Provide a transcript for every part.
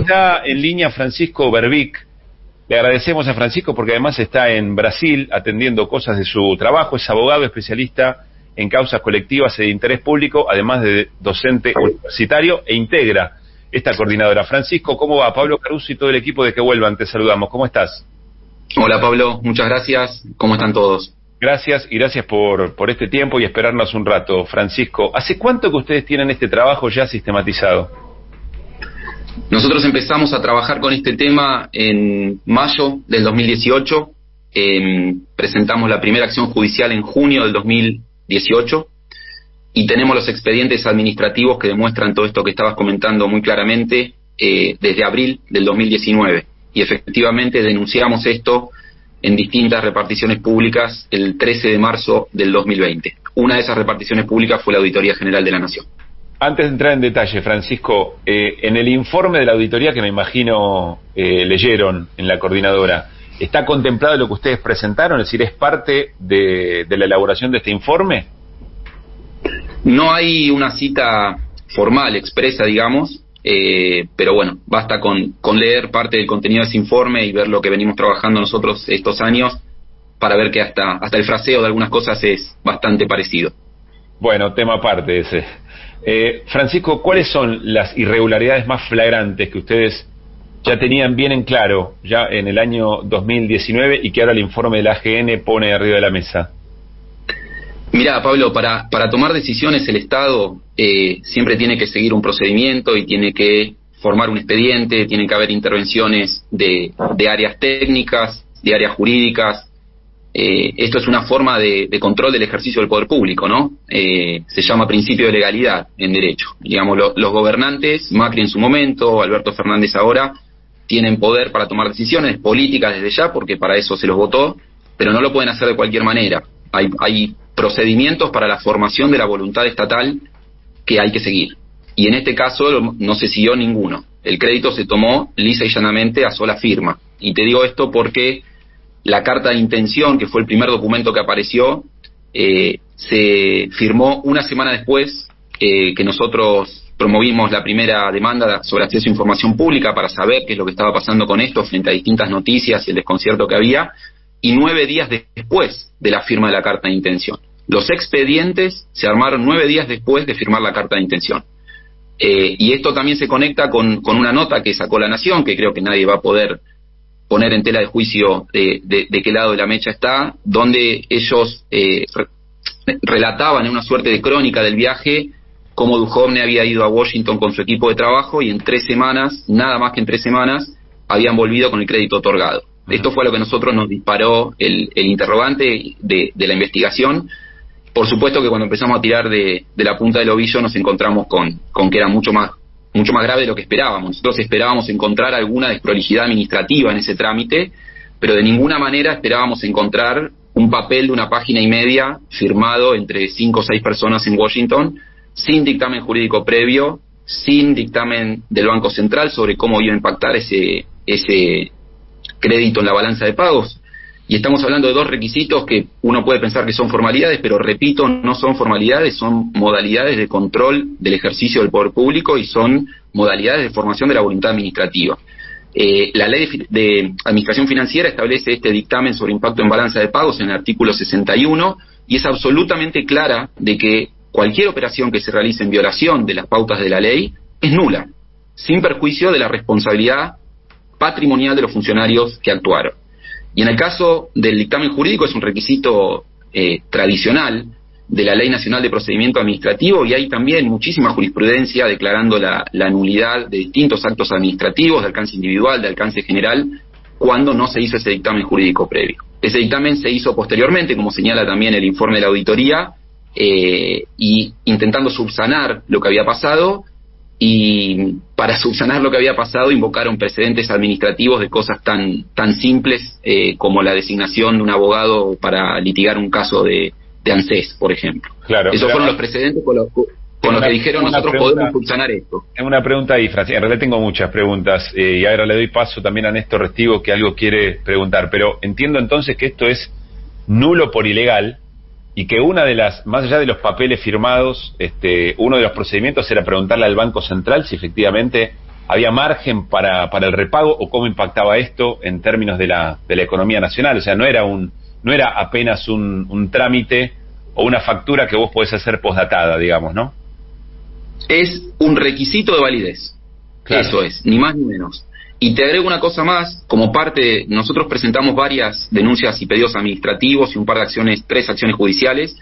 está en línea Francisco Berbic. Le agradecemos a Francisco porque además está en Brasil atendiendo cosas de su trabajo. Es abogado especialista en causas colectivas e de interés público, además de docente universitario, e integra esta coordinadora. Francisco, ¿cómo va? Pablo Caruso y todo el equipo de Que Vuelvan, te saludamos. ¿Cómo estás? Hola Pablo, muchas gracias. ¿Cómo están todos? Gracias, y gracias por este tiempo y esperarnos un rato. Francisco, ¿hace cuánto que ustedes tienen este trabajo ya sistematizado? Nosotros empezamos a trabajar con este tema en mayo del 2018. Presentamos la primera acción judicial en junio del 2018 y tenemos los expedientes administrativos que demuestran todo esto que estabas comentando muy claramente desde abril del 2019. Y efectivamente denunciamos esto en distintas reparticiones públicas el 13 de marzo del 2020. Una de esas reparticiones públicas fue la Auditoría General de la Nación. Antes de entrar en detalle, Francisco, en el informe de la auditoría que me imagino leyeron en la coordinadora, ¿está contemplado lo que ustedes presentaron? Es decir, ¿es parte de la elaboración de este informe? No hay una cita formal, expresa, digamos, pero bueno, basta con leer parte del contenido de ese informe y ver lo que venimos trabajando nosotros estos años para ver que hasta el fraseo de algunas cosas es bastante parecido. Bueno, tema aparte ese. Francisco, ¿cuáles son las irregularidades más flagrantes que ustedes ya tenían bien en claro ya en el año 2019 y que ahora el informe de la AGN pone arriba de la mesa? Mirá, Pablo, para tomar decisiones el Estado siempre tiene que seguir un procedimiento y tiene que formar un expediente, tiene que haber intervenciones de áreas técnicas, de áreas jurídicas. Esto es una forma de control del ejercicio del poder público, ¿no? Se llama principio de legalidad en derecho. Digamos, los gobernantes, Macri en su momento, Alberto Fernández ahora, tienen poder para tomar decisiones políticas desde ya, porque para eso se los votó, pero no lo pueden hacer de cualquier manera. Hay procedimientos para la formación de la voluntad estatal que hay que seguir. Y en este caso no se siguió ninguno. El crédito se tomó lisa y llanamente a sola firma. Y te digo esto porque la carta de intención, que fue el primer documento que apareció, se firmó una semana después que nosotros promovimos la primera demanda sobre acceso a información pública para saber qué es lo que estaba pasando con esto frente a distintas noticias y el desconcierto que había, y 9 días después de la firma de la carta de intención. Los expedientes se armaron 9 días después de firmar la carta de intención. Y esto también se conecta con una nota que sacó La Nación, que creo que nadie va a poder poner en tela de juicio de qué lado de la mecha está, donde ellos relataban en una suerte de crónica del viaje cómo Duhovne había ido a Washington con su equipo de trabajo y en 3 semanas, nada más que en 3 semanas, habían volvido con el crédito otorgado. Esto fue lo que nosotros nos disparó el interrogante de la investigación. Por supuesto que cuando empezamos a tirar de la punta del ovillo nos encontramos con que era mucho más grave de lo que esperábamos. Nosotros esperábamos encontrar alguna desprolijidad administrativa en ese trámite, pero de ninguna manera esperábamos encontrar un papel de 1,5 páginas firmado entre 5 o 6 personas en Washington, sin dictamen jurídico previo, sin dictamen del Banco Central sobre cómo iba a impactar ese crédito en la balanza de pagos. Y estamos hablando de 2 requisitos que uno puede pensar que son formalidades, pero repito, no son formalidades, son modalidades de control del ejercicio del poder público y son modalidades de formación de la voluntad administrativa. La ley de administración financiera establece este dictamen sobre impacto en balanza de pagos en el artículo 61 y es absolutamente clara de que cualquier operación que se realice en violación de las pautas de la ley es nula, sin perjuicio de la responsabilidad patrimonial de los funcionarios que actuaron. Y en el caso del dictamen jurídico es un requisito tradicional de la Ley Nacional de Procedimiento Administrativo y hay también muchísima jurisprudencia declarando la nulidad de distintos actos administrativos de alcance individual, de alcance general, cuando no se hizo ese dictamen jurídico previo. Ese dictamen se hizo posteriormente, como señala también el informe de la auditoría, y intentando subsanar lo que había pasado, y para subsanar lo que había pasado invocaron precedentes administrativos de cosas tan simples como la designación de un abogado para litigar un caso de ANSES, por ejemplo. Claro, esos fueron los precedentes con los que dijeron nosotros podemos subsanar esto. Tengo una pregunta ahí, Francisco. En realidad tengo muchas preguntas y ahora le doy paso también a Néstor Restivo que algo quiere preguntar, pero entiendo entonces que esto es nulo por ilegal y que una de las, más allá de los papeles firmados, uno de los procedimientos era preguntarle al Banco Central si efectivamente ¿Había margen para el repago o cómo impactaba esto en términos de la economía nacional? O sea, no era apenas un trámite o una factura que vos podés hacer postdatada, digamos, ¿no? Es un requisito de validez. Claro. Eso es, ni más ni menos. Y te agrego una cosa más, como parte, nosotros presentamos varias denuncias y pedidos administrativos y un par de 3 acciones judiciales.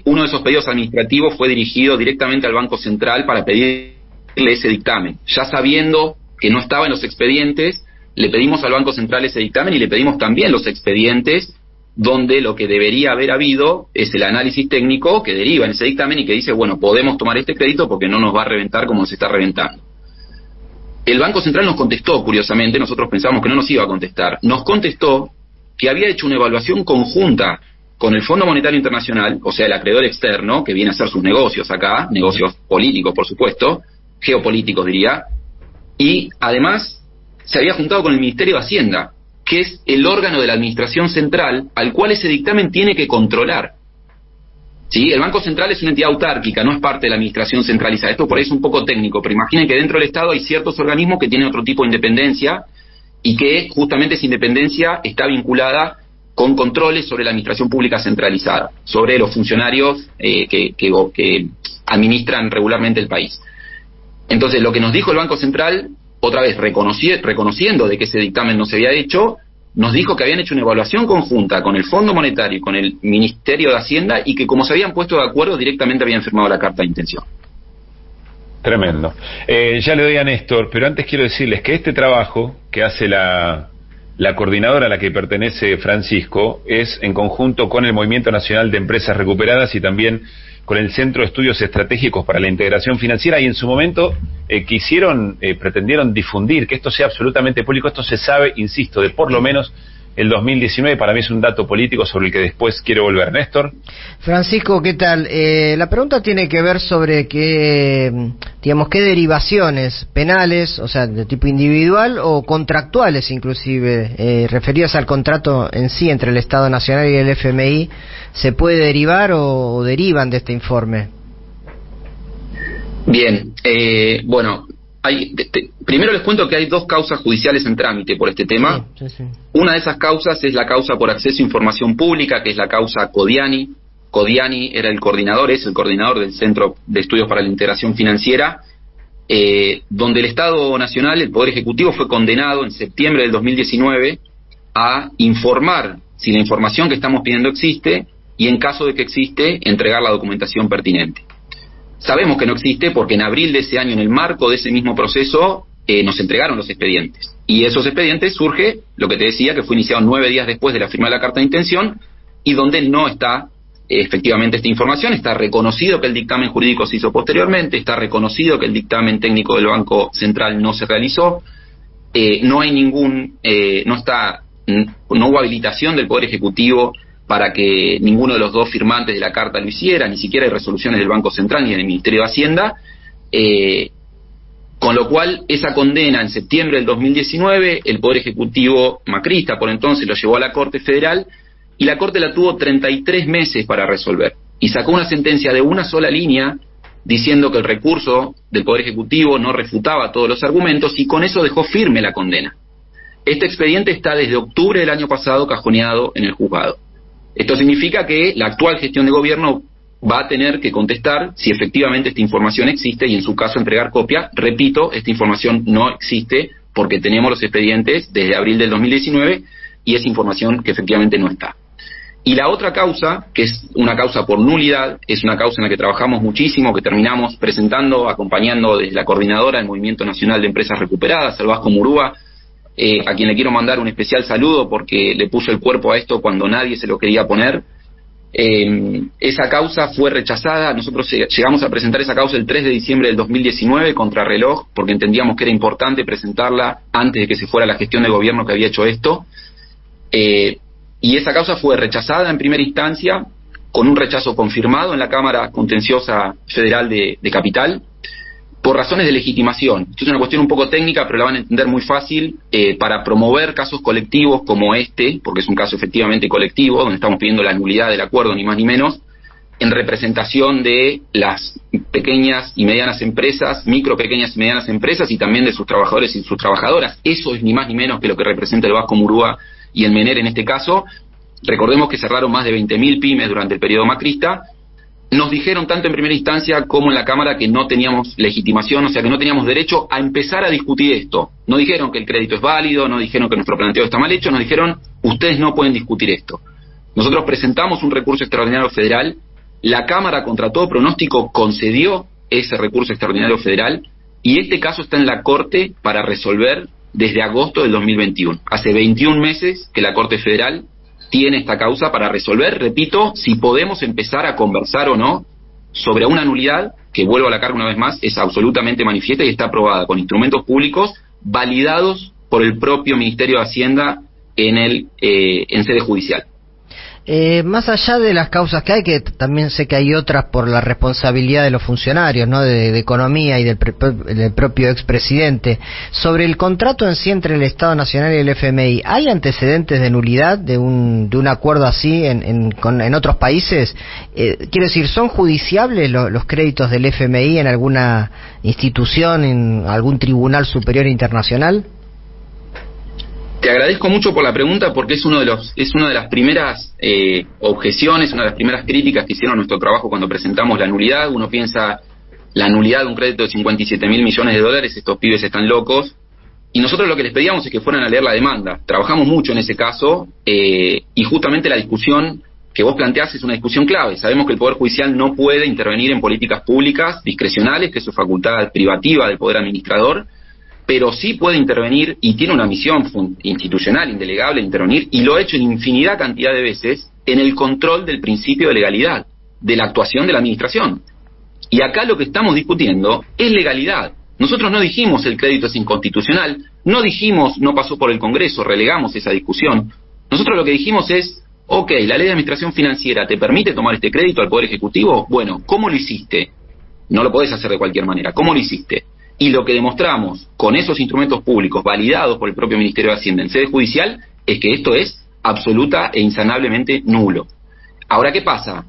Uno de esos pedidos administrativos fue dirigido directamente al Banco Central para pedirle ese dictamen. Ya sabiendo que no estaba en los expedientes, le pedimos al Banco Central ese dictamen y le pedimos también los expedientes donde lo que debería haber habido es el análisis técnico que deriva en ese dictamen y que dice, bueno, podemos tomar este crédito porque no nos va a reventar como nos está reventando. El Banco Central nos contestó, curiosamente, nosotros pensamos que no nos iba a contestar, nos contestó que había hecho una evaluación conjunta con el Fondo Monetario Internacional, o sea, el acreedor externo, que viene a hacer sus negocios acá, negocios políticos, por supuesto, geopolíticos diría, y además se había juntado con el Ministerio de Hacienda, que es el órgano de la administración central al cual ese dictamen tiene que controlar. ¿Sí? El Banco Central es una entidad autárquica, no es parte de la administración centralizada. Esto por ahí es un poco técnico, pero imaginen que dentro del Estado hay ciertos organismos que tienen otro tipo de independencia y que justamente esa independencia está vinculada con controles sobre la administración pública centralizada, sobre los funcionarios que administran regularmente el país. Entonces, lo que nos dijo el Banco Central, otra vez reconociendo de que ese dictamen no se había hecho, nos dijo que habían hecho una evaluación conjunta con el Fondo Monetario y con el Ministerio de Hacienda y que como se habían puesto de acuerdo directamente habían firmado la carta de intención. Tremendo. Ya le doy a Néstor, pero antes quiero decirles que este trabajo que hace la coordinadora a la que pertenece Francisco es en conjunto con el Movimiento Nacional de Empresas Recuperadas y también con el Centro de Estudios Estratégicos para la Integración Financiera, y en su momento pretendieron difundir que esto sea absolutamente público. Esto se sabe, insisto, de por lo menos el 2019. Para mí es un dato político sobre el que después quiero volver. Néstor. Francisco, ¿qué tal? La pregunta tiene que ver sobre qué derivaciones penales, o sea, de tipo individual o contractuales inclusive, referidas al contrato en sí entre el Estado Nacional y el FMI, se puede derivar o derivan de este informe. Bien, bueno, primero les cuento que hay 2 causas judiciales en trámite por este tema. Sí. Una de esas causas es la causa por acceso a información pública, que es la causa Codiani. Codiani era el coordinador del Centro de Estudios para la Integración Financiera, donde el Estado Nacional, el Poder Ejecutivo, fue condenado en septiembre del 2019 a informar si la información que estamos pidiendo existe y, en caso de que existe, entregar la documentación pertinente. Sabemos que no existe porque en abril de ese año, en el marco de ese mismo proceso, nos entregaron los expedientes. Y esos expedientes surge, lo que te decía, que fue iniciado 9 días después de la firma de la carta de intención y donde no está efectivamente esta información. Está reconocido que el dictamen jurídico se hizo posteriormente, está reconocido que el dictamen técnico del Banco Central no se realizó, no hay no hubo habilitación del Poder Ejecutivo para que ninguno de los 2 firmantes de la carta lo hiciera, ni siquiera hay resoluciones del Banco Central ni del Ministerio de Hacienda, con lo cual esa condena en septiembre del 2019, el Poder Ejecutivo macrista por entonces lo llevó a la Corte Federal y la Corte la tuvo 33 meses para resolver y sacó una sentencia de una sola línea diciendo que el recurso del Poder Ejecutivo no refutaba todos los argumentos y con eso dejó firme la condena. Este expediente está desde octubre del año pasado cajoneado en el juzgado. Esto significa que la actual gestión de gobierno va a tener que contestar si efectivamente esta información existe y en su caso entregar copia. Repito, esta información no existe porque tenemos los expedientes desde abril del 2019 y es información que efectivamente no está. Y la otra causa, que es una causa por nulidad, es una causa en la que trabajamos muchísimo, que terminamos presentando, acompañando desde la coordinadora del Movimiento Nacional de Empresas Recuperadas, al Vasco Murúa, a quien le quiero mandar un especial saludo porque le puso el cuerpo a esto cuando nadie se lo quería poner. Esa causa fue rechazada. Nosotros llegamos a presentar esa causa el 3 de diciembre del 2019 contra reloj porque entendíamos que era importante presentarla antes de que se fuera la gestión de gobierno que había hecho esto, y esa causa fue rechazada en primera instancia con un rechazo confirmado en la Cámara Contenciosa Federal de Capital por razones de legitimación. Esto es una cuestión un poco técnica, pero la van a entender muy fácil. Para promover casos colectivos como este, porque es un caso efectivamente colectivo, donde estamos pidiendo la nulidad del acuerdo, ni más ni menos, en representación de las pequeñas y medianas empresas, micro, pequeñas y medianas empresas, y también de sus trabajadores y sus trabajadoras. Eso es ni más ni menos que lo que representa el Vasco Murúa y el MENER en este caso. Recordemos que cerraron más de 20.000 pymes durante el periodo macrista. Nos dijeron tanto en primera instancia como en la Cámara que no teníamos legitimación, o sea que no teníamos derecho a empezar a discutir esto. No dijeron que el crédito es válido, no dijeron que nuestro planteo está mal hecho, nos dijeron, ustedes no pueden discutir esto. Nosotros presentamos un recurso extraordinario federal, la Cámara contra todo pronóstico concedió ese recurso extraordinario federal y este caso está en la Corte para resolver desde agosto del 2021. Hace 21 meses que la Corte Federal tiene esta causa para resolver, repito, si podemos empezar a conversar o no sobre una nulidad que, vuelvo a la carga una vez más, es absolutamente manifiesta y está aprobada con instrumentos públicos validados por el propio Ministerio de Hacienda en sede judicial. Más allá de las causas que hay, que también sé que hay otras por la responsabilidad de los funcionarios, ¿no? de Economía y del propio expresidente, sobre el contrato en sí entre el Estado Nacional y el FMI, ¿hay antecedentes de nulidad de un acuerdo así en otros países? Quiero decir, ¿son judiciables los créditos del FMI en alguna institución, en algún tribunal superior internacional? Te agradezco mucho por la pregunta porque es una de las primeras objeciones, una de las primeras críticas que hicieron a nuestro trabajo cuando presentamos la nulidad. Uno piensa, la nulidad de un crédito de 57.000 millones de dólares, estos pibes están locos. Y nosotros lo que les pedíamos es que fueran a leer la demanda. Trabajamos mucho en ese caso y justamente la discusión que vos planteás es una discusión clave. Sabemos que el Poder Judicial no puede intervenir en políticas públicas discrecionales, que es su facultad privativa del Poder Administrador, pero sí puede intervenir y tiene una misión institucional indelegable de intervenir, y lo ha hecho en infinidad cantidad de veces, en el control del principio de legalidad, de la actuación de la administración. Y acá lo que estamos discutiendo es legalidad. Nosotros no dijimos el crédito es inconstitucional, no dijimos no pasó por el Congreso, relegamos esa discusión. Nosotros lo que dijimos es, ok, la ley de administración financiera te permite tomar este crédito al Poder Ejecutivo, bueno, ¿cómo lo hiciste? No lo podés hacer de cualquier manera, ¿cómo lo hiciste? Y lo que demostramos con esos instrumentos públicos validados por el propio Ministerio de Hacienda en sede judicial es que esto es absoluta e insanablemente nulo. Ahora, ¿qué pasa?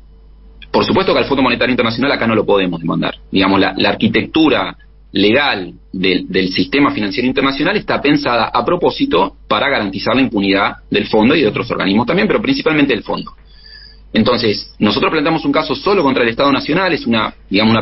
Por supuesto que al Fondo Monetario Internacional acá no lo podemos demandar. Digamos, la arquitectura legal del sistema financiero internacional está pensada a propósito para garantizar la impunidad del fondo y de otros organismos también, pero principalmente del fondo. Entonces, nosotros planteamos un caso solo contra el Estado Nacional, es una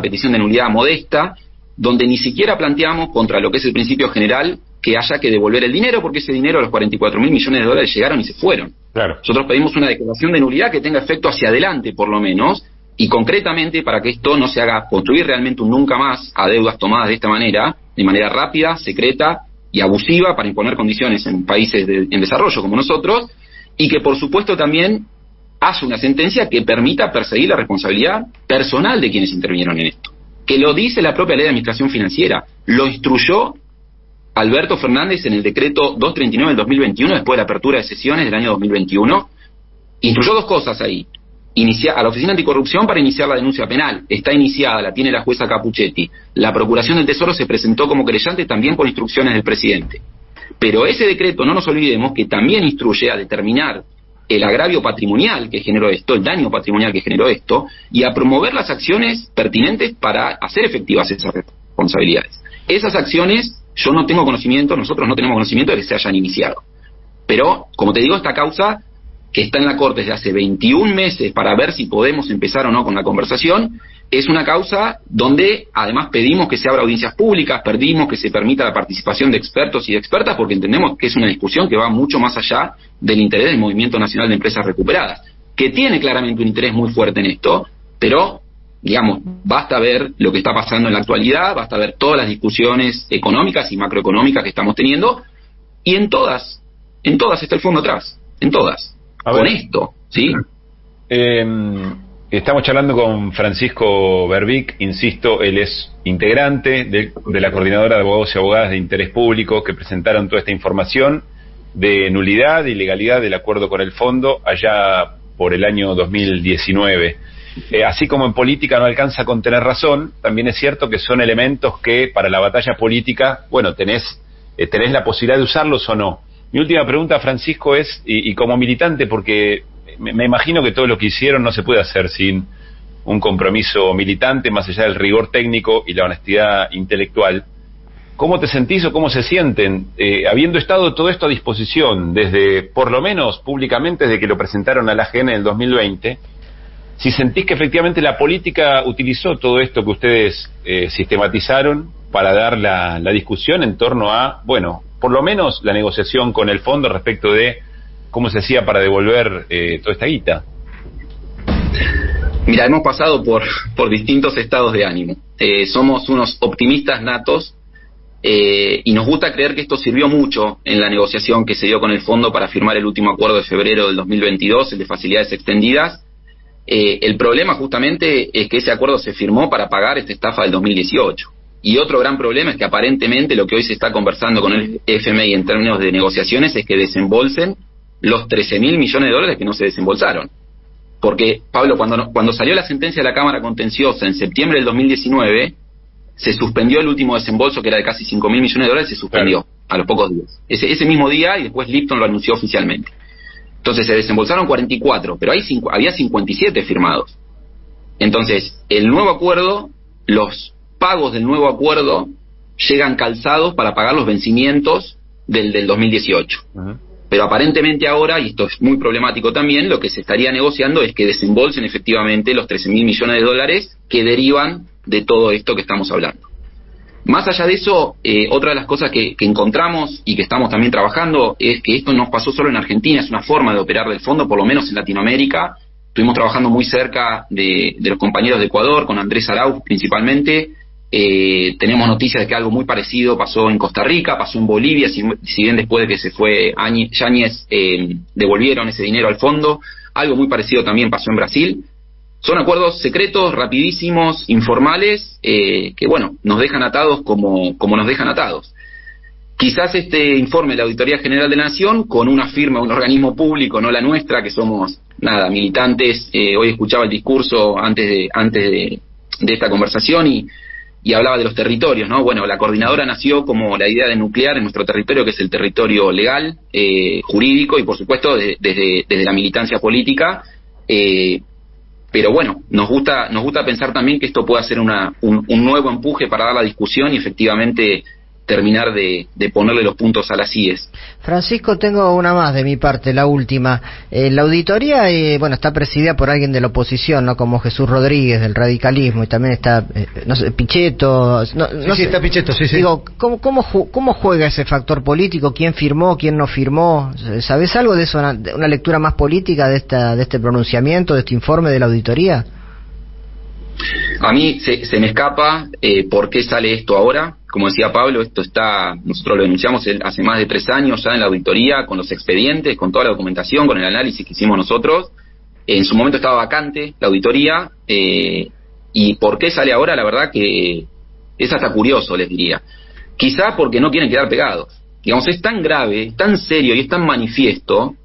petición de nulidad modesta, donde ni siquiera planteamos contra lo que es el principio general que haya que devolver el dinero, porque ese dinero, los 44.000 millones de dólares, llegaron y se fueron. Claro. Nosotros pedimos una declaración de nulidad que tenga efecto hacia adelante, por lo menos, y concretamente para que esto no se haga construir realmente un nunca más a deudas tomadas de esta manera, de manera rápida, secreta y abusiva para imponer condiciones en países en desarrollo como nosotros, y que por supuesto también hace una sentencia que permita perseguir la responsabilidad personal de quienes intervinieron en esto, que lo dice la propia ley de administración financiera, lo instruyó Alberto Fernández en el decreto 239 del 2021, después de la apertura de sesiones del año 2021, instruyó dos cosas ahí: a la Oficina Anticorrupción para iniciar la denuncia penal, está iniciada, la tiene la jueza Capuchetti, la Procuración del Tesoro se presentó como querellante también por instrucciones del presidente, pero ese decreto, no nos olvidemos, que también instruye a determinar el agravio patrimonial que generó esto, el daño patrimonial que generó esto, y a promover las acciones pertinentes para hacer efectivas esas responsabilidades. Esas acciones, yo no tengo conocimiento, nosotros no tenemos conocimiento de que se hayan iniciado. Pero, como te digo, esta causa, que está en la Corte desde hace 21 meses para ver si podemos empezar o no con la conversación, es una causa donde además pedimos que se abra audiencias públicas, pedimos que se permita la participación de expertos y de expertas, porque entendemos que es una discusión que va mucho más allá del interés del Movimiento Nacional de Empresas Recuperadas, que tiene claramente un interés muy fuerte en esto, pero, digamos, basta ver lo que está pasando en la actualidad, basta ver todas las discusiones económicas y macroeconómicas que estamos teniendo, y en todas está el fondo atrás, en todas, con esto, ¿sí? Estamos charlando con Francisco Berbic, insisto, él es integrante de la Coordinadora de Abogados y Abogadas de Interés Público que presentaron toda esta información de nulidad y ilegalidad del acuerdo con el fondo allá por el año 2019. Así como en política no alcanza con tener razón, también es cierto que son elementos que para la batalla política, bueno, tenés la posibilidad de usarlos o no. Mi última pregunta, Francisco, es, y como militante, porque me imagino que todo lo que hicieron no se puede hacer sin un compromiso militante más allá del rigor técnico y la honestidad intelectual. ¿Cómo te sentís o cómo se sienten, habiendo estado todo esto a disposición desde, por lo menos públicamente, desde que lo presentaron a la AGN en el 2020? Si sentís que efectivamente la política utilizó todo esto que ustedes sistematizaron para dar la discusión en torno a, bueno, por lo menos la negociación con el fondo respecto de cómo se hacía para devolver toda esta guita. Mira, hemos pasado por distintos estados de ánimo. Somos unos optimistas natos y nos gusta creer que esto sirvió mucho en la negociación que se dio con el fondo para firmar el último acuerdo de febrero del 2022, el de facilidades extendidas. El problema justamente es que ese acuerdo se firmó para pagar esta estafa del 2018. Y otro gran problema es que aparentemente lo que hoy se está conversando con el FMI en términos de negociaciones es que desembolsen los 13.000 millones de dólares que no se desembolsaron. Porque, Pablo, cuando salió la sentencia de la Cámara Contenciosa en septiembre del 2019, se suspendió el último desembolso, que era de casi 5.000 millones de dólares, se suspendió a los pocos días. Ese mismo día, y después Lipton lo anunció oficialmente. Entonces se desembolsaron 44, pero había 57 firmados. Entonces, el nuevo acuerdo, los pagos del nuevo acuerdo llegan calzados para pagar los vencimientos del 2018. Uh-huh. Pero aparentemente ahora, y esto es muy problemático también, lo que se estaría negociando es que desembolsen efectivamente los 13.000 millones de dólares que derivan de todo esto que estamos hablando. Más allá de eso, otra de las cosas que encontramos y que estamos también trabajando es que esto no pasó solo en Argentina, es una forma de operar del fondo, por lo menos en Latinoamérica. Estuvimos trabajando muy cerca de los compañeros de Ecuador, con Andrés Arauz principalmente. Tenemos noticias de que algo muy parecido pasó en Costa Rica, pasó en Bolivia, si bien después de que se fue Yáñez devolvieron ese dinero al fondo. Algo muy parecido también pasó en Brasil. Son acuerdos secretos, rapidísimos, informales, que bueno, nos dejan atados como nos dejan atados. Quizás este informe de la Auditoría General de la Nación, con una firma de un organismo público, no la nuestra, que somos, militantes. Hoy escuchaba el discurso antes de esta conversación y hablaba de los territorios, ¿no? Bueno, la coordinadora nació como la idea de nuclear en nuestro territorio, que es el territorio legal, jurídico y por supuesto desde la militancia política. Pero bueno, nos gusta pensar también que esto puede ser un nuevo empuje para dar la discusión y efectivamente terminar de ponerle los puntos a las IES. Francisco, tengo una más de mi parte, la última. La auditoría, está presidida por alguien de la oposición, ¿no? Como Jesús Rodríguez, del radicalismo, y también está, Pichetto. Sí, está Pichetto, sí. Digo, ¿cómo juega ese factor político? ¿Quién firmó, quién no firmó? ¿Sabés algo de eso, una lectura más política de este pronunciamiento, de este informe de la auditoría? A mí se me escapa por qué sale esto ahora. Como decía Pablo, nosotros lo denunciamos hace más de 3 años ya en la auditoría, con los expedientes, con toda la documentación, con el análisis que hicimos nosotros. En su momento estaba vacante la auditoría, y por qué sale ahora, la verdad que es hasta curioso, les diría. Quizá porque no quieren quedar pegados. Digamos, es tan grave, tan serio y es tan manifiesto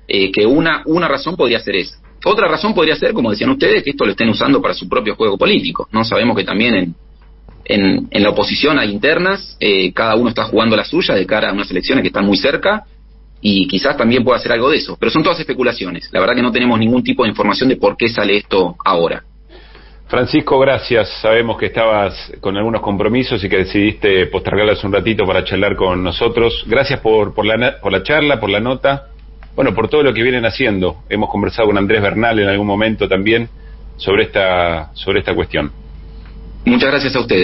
que una razón podría ser esa. Otra razón podría ser, como decían ustedes, que esto lo estén usando para su propio juego político, ¿no? Sabemos que también en la oposición hay internas, cada uno está jugando la suya de cara a unas elecciones que están muy cerca, y quizás también pueda hacer algo de eso. Pero son todas especulaciones. La verdad que no tenemos ningún tipo de información de por qué sale esto ahora. Francisco, gracias. Sabemos que estabas con algunos compromisos y que decidiste postergarlas un ratito para charlar con nosotros. Gracias por la charla, por la nota. Bueno, por todo lo que vienen haciendo. Hemos conversado con Andrés Bernal en algún momento también sobre esta cuestión. Muchas gracias a ustedes.